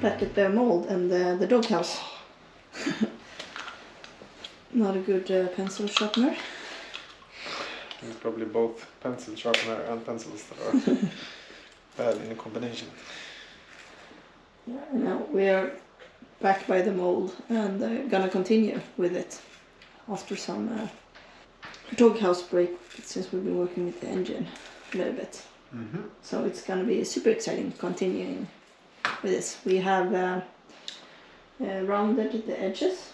back at the mold and the doghouse. Not a good pencil sharpener. It's probably both pencil sharpener and pencils that are bad in a combination. Yeah, now we are back by the mold and gonna continue with it after some doghouse break since we've been working with the engine a little bit. Mm-hmm. So it's gonna be super exciting continuing with this. We have rounded the edges,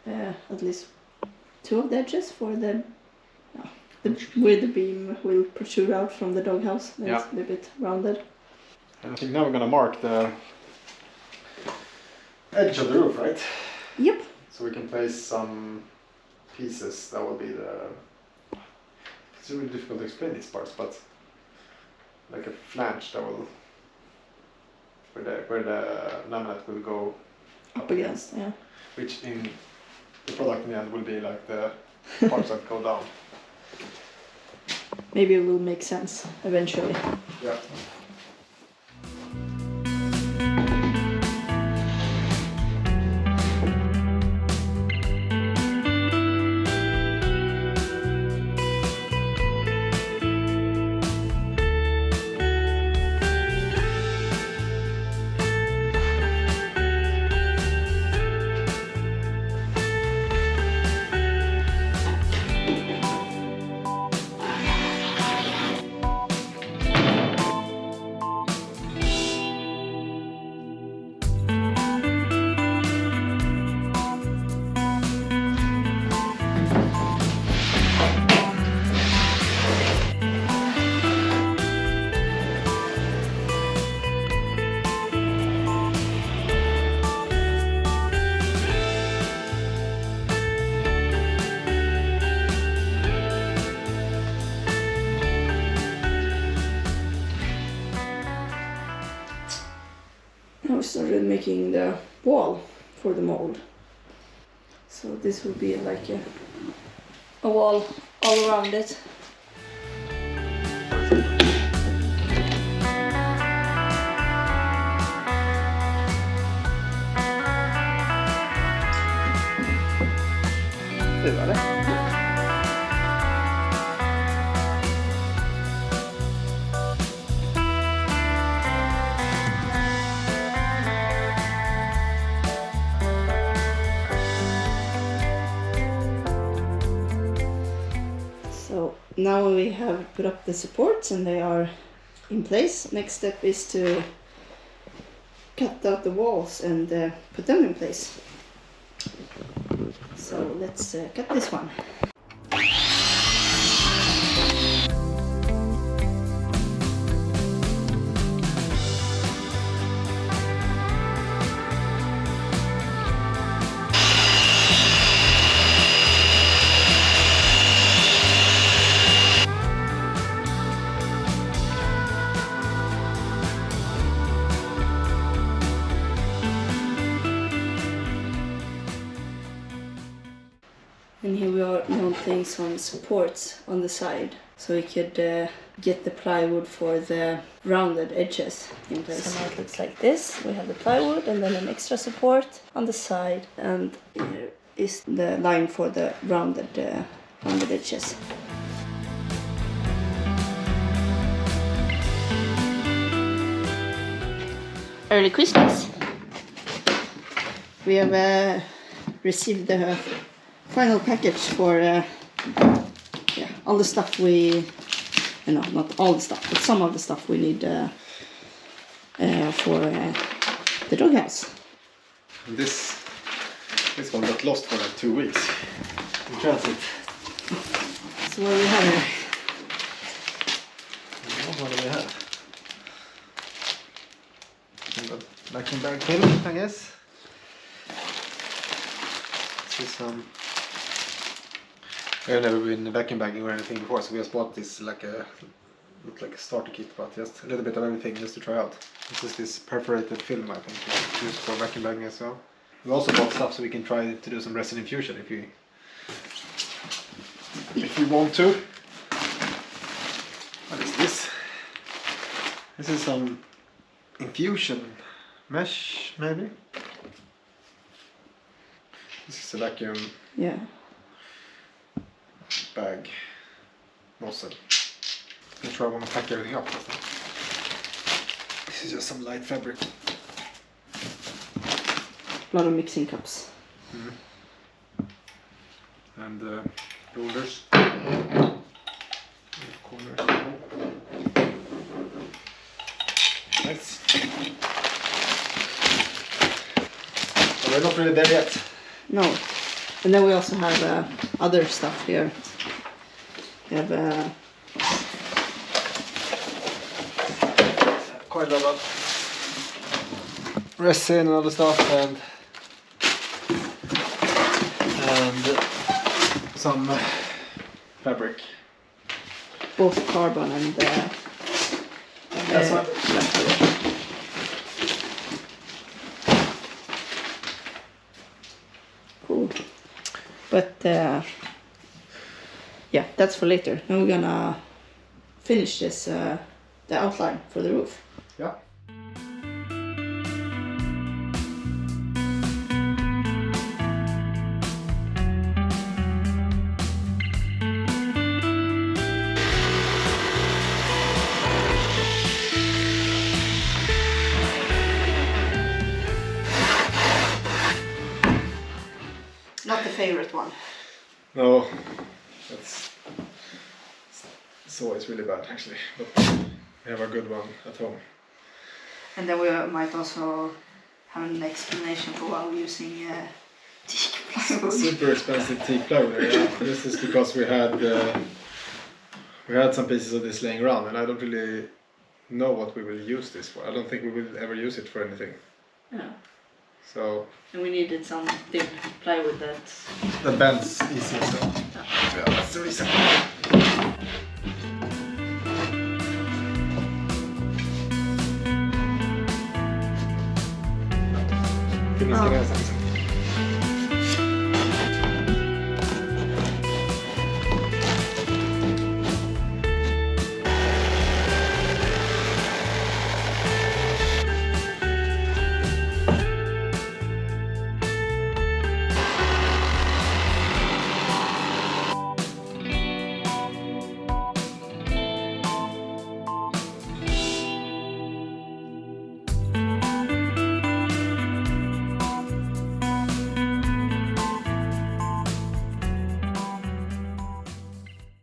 at least 2 of the edges for where the beam will protrude out from the doghouse. It's a little bit rounded. And I think now we're gonna mark the edge of the roof, right? Yep. So we can place some pieces that will be the... It's really difficult to explain these parts, but like a flange that will... where the laminate will go up against, yeah. Which in the product in the end will be like the parts that go down. Maybe it will make sense eventually. Yeah. Now we started making the wall for the mold. So this will be like a wall all around it. Det var det. Now we have put up the supports and they are in place. Next step is to cut out the walls and put them in place. So let's cut this one. And here we are mounting some supports on the side so we could get the plywood for the rounded edges in place. So now it looks like this. We have the plywood and then an extra support on the side, and here is the line for the rounded edges. Early Christmas. We have received the final package for all the stuff not all the stuff, but some of the stuff we need for the doghouse. This one got lost for like 2 weeks in transit. So what do we have here? What do we have? Vacuum bag pin, I guess. This is some... I've never been vacuum bagging or anything before, so we just bought this look like a starter kit, but just a little bit of everything just to try out. This is this perforated film, I think, used for vacuum bagging as well. We also bought stuff so we can try to do some resin infusion if you want to. What is this? This is some infusion mesh maybe. This is a vacuum bag nozzle. I'm sure I want to pack everything up. This is just some light fabric. A lot of mixing cups. And rollers. Corners. Nice. But we're not really there yet. No. And then we also have other stuff here. We have quite a lot of resin and other stuff, and some fabric. Both carbon and that's one. Cool. But yeah, that's for later. Now we're gonna finish this the outline for the roof. Yeah. Not the favorite one. No, it's always really bad actually, but we have a good one at home. And then we might also have an explanation for why we're using teak plywood. Super expensive teak plywood. Yeah. This is because we had some pieces of this laying around, and I don't really know what we will use this for. I don't think we will ever use it for anything. Yeah. So. And we needed some thin plywood that bends easier. So. Yeah, that's the reason.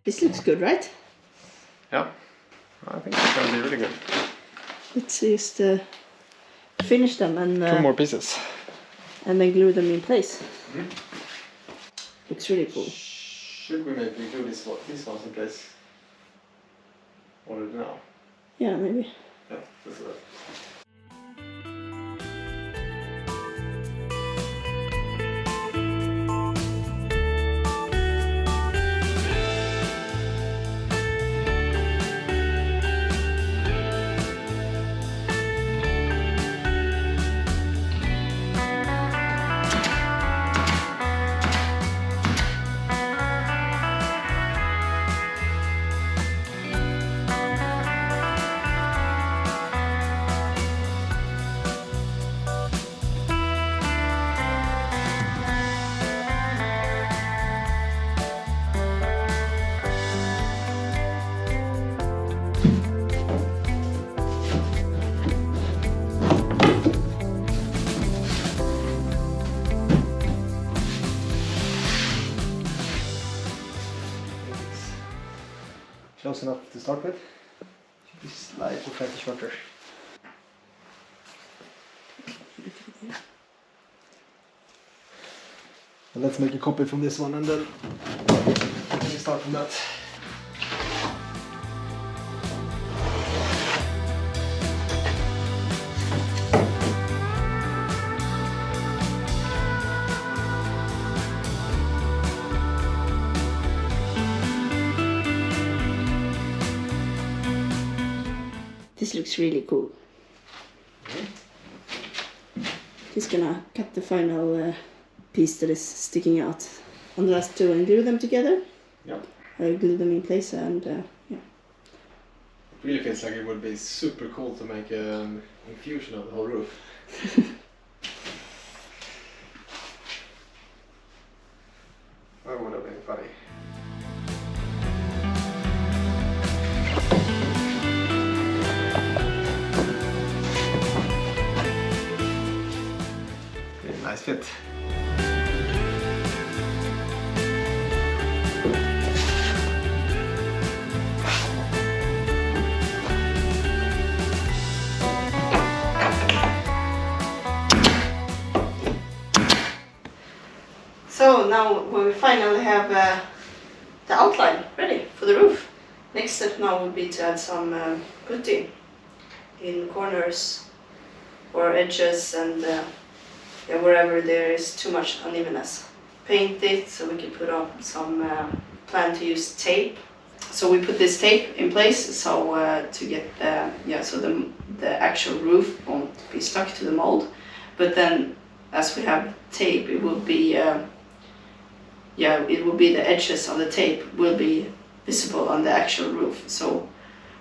This looks good, right? Yeah, I think it's going to be really good. Let's just finish them and 2 more pieces. And then glue them in place. Looks really cool. Should we maybe glue these ones in place already now? Yeah, maybe. Yeah, let's do that. Close enough to start with. Should be slightly flatter shorter. And let's make a copy from this one, and then we start from that. This looks really cool. Just gonna cut the final piece that is sticking out on the last 2 and glue them together. Yep. Glue them in place and yeah. It really feels like it would be super cool to make an infusion of the whole roof. fit. So now we finally have the outline ready for the roof. Next step now would be to add some putty in corners or edges and yeah, wherever there is too much unevenness. Paint it so we can put on some plan to use tape. So we put this tape in place so to get so the actual roof won't be stuck to the mold. But then as we have tape, it will be the edges of the tape will be visible on the actual roof. So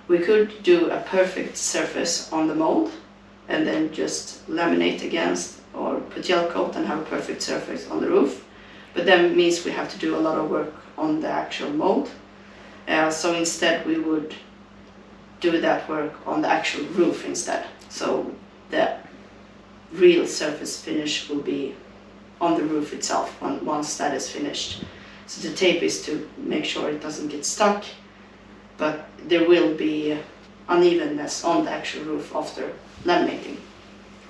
we could do a perfect surface on the mold and then just laminate against or put gel coat and have a perfect surface on the roof. But that means we have to do a lot of work on the actual mold. So instead we would do that work on the actual roof instead. So the real surface finish will be on the roof itself once that is finished. So the tape is to make sure it doesn't get stuck, but there will be unevenness on the actual roof after laminating.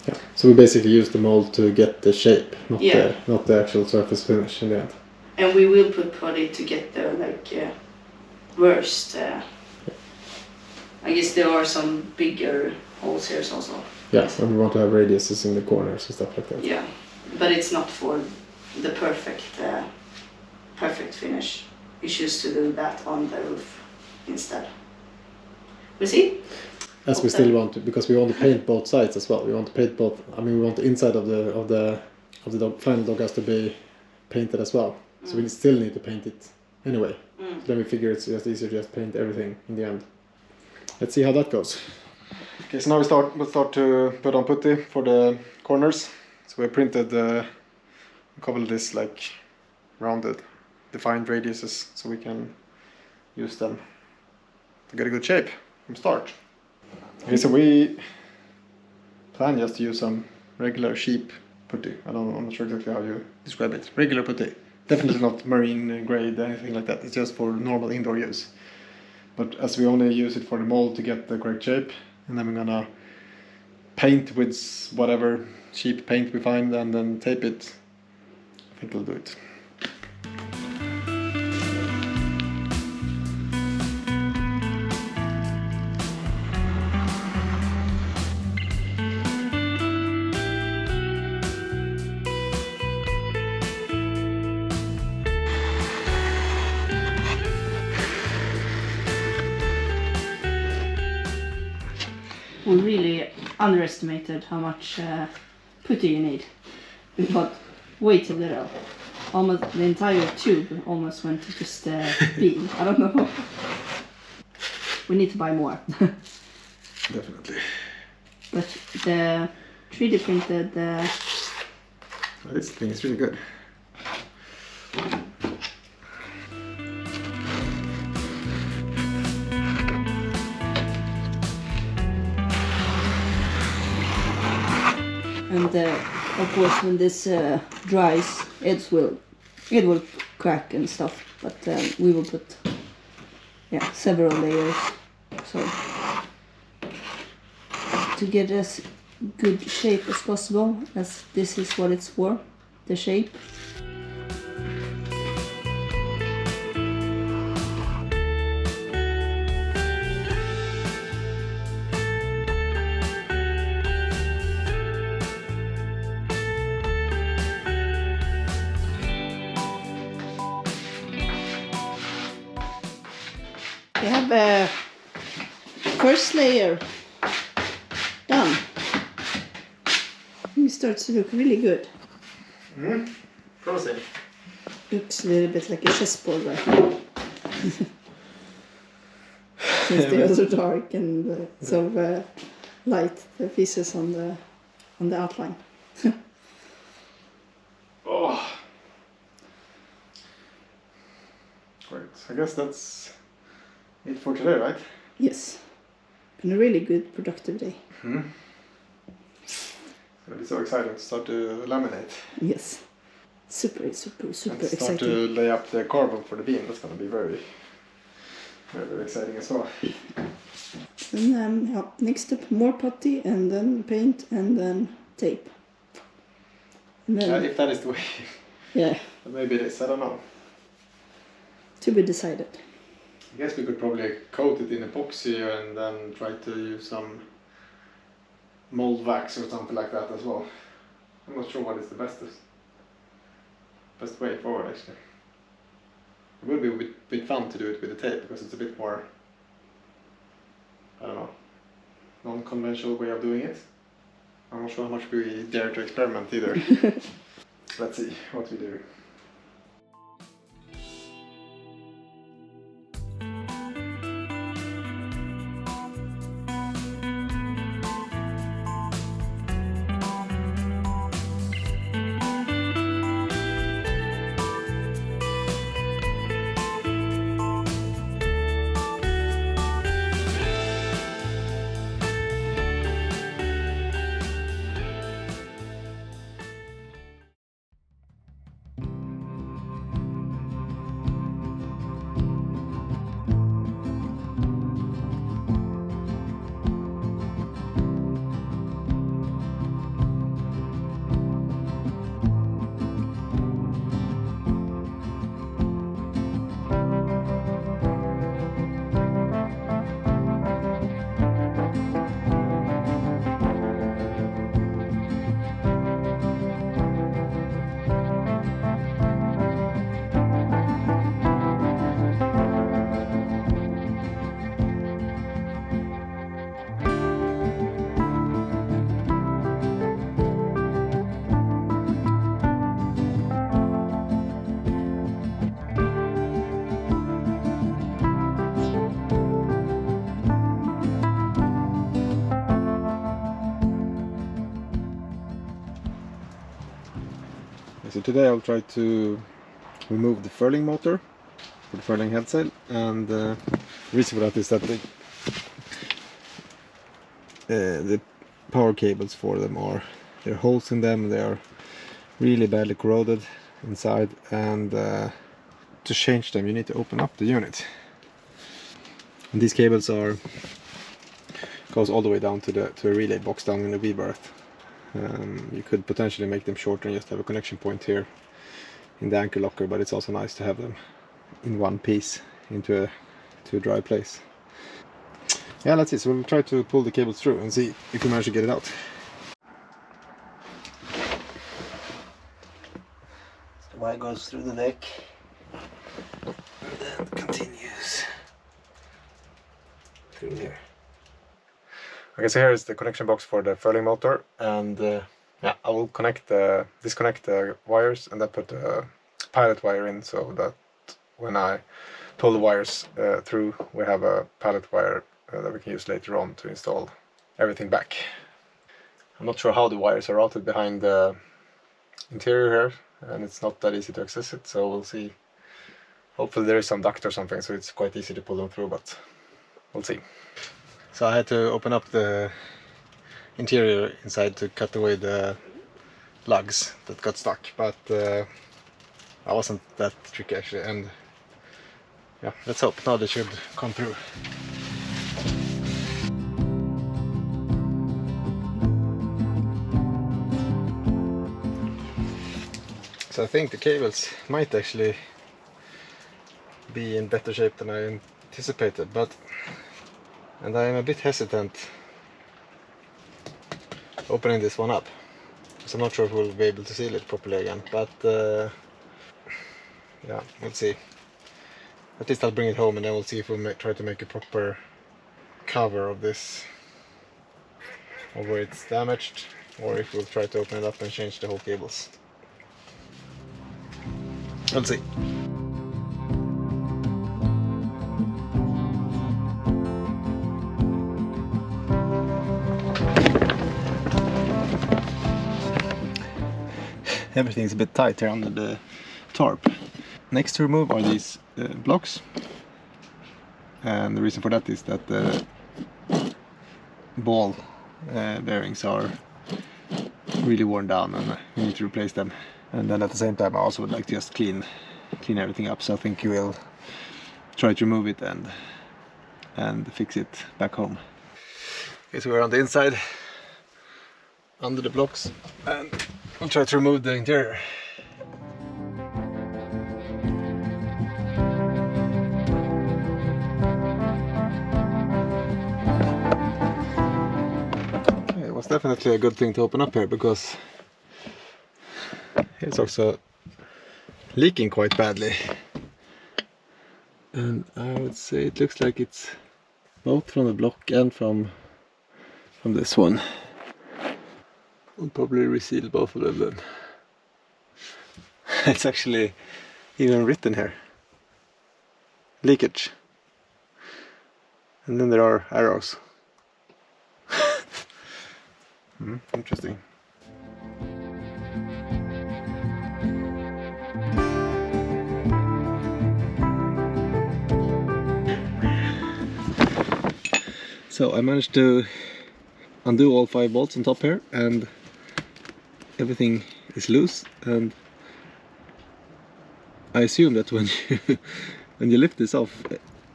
Yeah. So we basically use the mold to get the shape, not the actual surface finish in the end. And we will put putty to get the worst. I guess there are some bigger holes here also. Yeah, and we want to have radiuses in the corners and stuff like that. Yeah, but it's not for the perfect finish. We choose to do that on the roof instead. We see? As we still want to, because we want to paint both sides as well. We want to paint both. I mean, we want the inside of the final doghouse to be painted as well. So we still need to paint it anyway. So then we figure it's just easier to just paint everything in the end. Let's see how that goes. Okay, so now we'll start to put on putty for the corners. So we printed a couple of these rounded, defined radiuses, so we can use them to get a good shape from start. Okay, so we plan just to use some regular sheep putty. I'm not sure exactly how you describe it. Regular putty. Definitely not marine grade, anything like that. It's just for normal indoor use. But as we only use it for the mold to get the correct shape, and then we're gonna paint with whatever cheap paint we find and then tape it, I think we'll do it. We really underestimated how much putty you need. We bought way too little. Almost the entire tube almost went to just bean. I don't know. We need to buy more. Definitely. But the 3D printed... This thing is really good. And of course when this dries, it will crack and stuff. But we will put several layers, so to get as good shape as possible, as this is what it's for, the shape. We have a first layer done. It starts to look really good. Promising. Looks a little bit like a chessboard right now. Since they are so dark and so light, the pieces on the outline. Oh. Great. I guess that's it for today, right? Yes. Been a really good productive day. So It'll be so exciting to start to laminate. Yes. Super and exciting. Start to lay up the carbon for the beam. That's going to be very, very exciting as well. And then next step, more putty, and then paint, and then tape. And then, if that is the way. Yeah. Maybe it is, I don't know. To be decided. I guess we could probably coat it in epoxy and then try to use some mold wax or something like that as well. I'm not sure what is the best way forward actually. It would be a bit fun to do it with the tape because it's a bit more, I don't know, non-conventional way of doing it. I'm not sure how much we dare to experiment either. Let's see what we do. So today I'll try to remove the furling motor for the furling head sail, and the reason for that is that the power cables for them there are holes in them, they are really badly corroded inside, and to change them you need to open up the unit. And these cables goes all the way down to a relay box down in the V berth. You could potentially make them shorter and just have a connection point here in the anchor locker, but it's also nice to have them in one piece into a dry place. Yeah, let's see. So we'll try to pull the cables through and see if we manage to get it out. So the wire goes through the deck and then continues through here. Okay, so here is the connection box for the furling motor, and yeah, I will disconnect the wires and then put a pilot wire in, so that when I pull the wires through, we have a pilot wire that we can use later on to install everything back. I'm not sure how the wires are routed behind the interior here, and it's not that easy to access it, so we'll see. Hopefully there is some duct or something, so it's quite easy to pull them through, but we'll see. So I had to open up the interior inside to cut away the lugs that got stuck, but I wasn't that tricky actually, and yeah, let's hope now they should come through. So I think the cables might actually be in better shape than I anticipated, and I am a bit hesitant opening this one up, so I'm not sure if we'll be able to seal it properly again, but yeah, we'll see. At least I'll bring it home and then we'll see if we'll try to make a proper cover of this, or where it's damaged, or if we'll try to open it up and change the whole cables. We'll see. Everything's a bit tight here under the tarp. Next to remove are these blocks, and the reason for that is that the ball bearings are really worn down and we need to replace them. And then at the same time I also would like to just clean everything up, so I think we'll try to remove it and fix it back home. Okay, so we're on the inside under the blocks and we'll try to remove the interior. Okay, it was definitely a good thing to open up here, because it's also leaking quite badly. And I would say it looks like it's both from the block and from this one. We'll probably reseal both of them then. It's actually even written here. Leakage. And then there are arrows. Interesting. So I managed to undo all 5 bolts on top here, and everything is loose, and I assume that when you lift this off,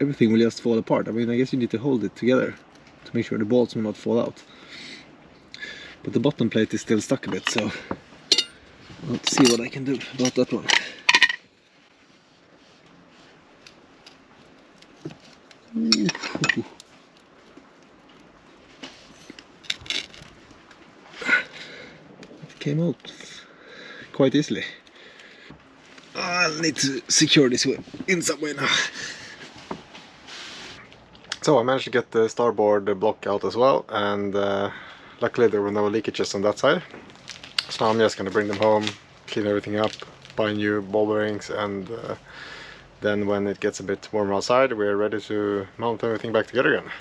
everything will just fall apart. I mean, I guess you need to hold it together to make sure the bolts will not fall out. But the bottom plate is still stuck a bit, so let's see what I can do about that one. It came out quite easily. I'll need to secure this in some way now. So I managed to get the starboard block out as well, and luckily there were no leakages on that side. So now I'm just going to bring them home, clean everything up, buy new ball bearings, and then when it gets a bit warmer outside, we're ready to mount everything back together again.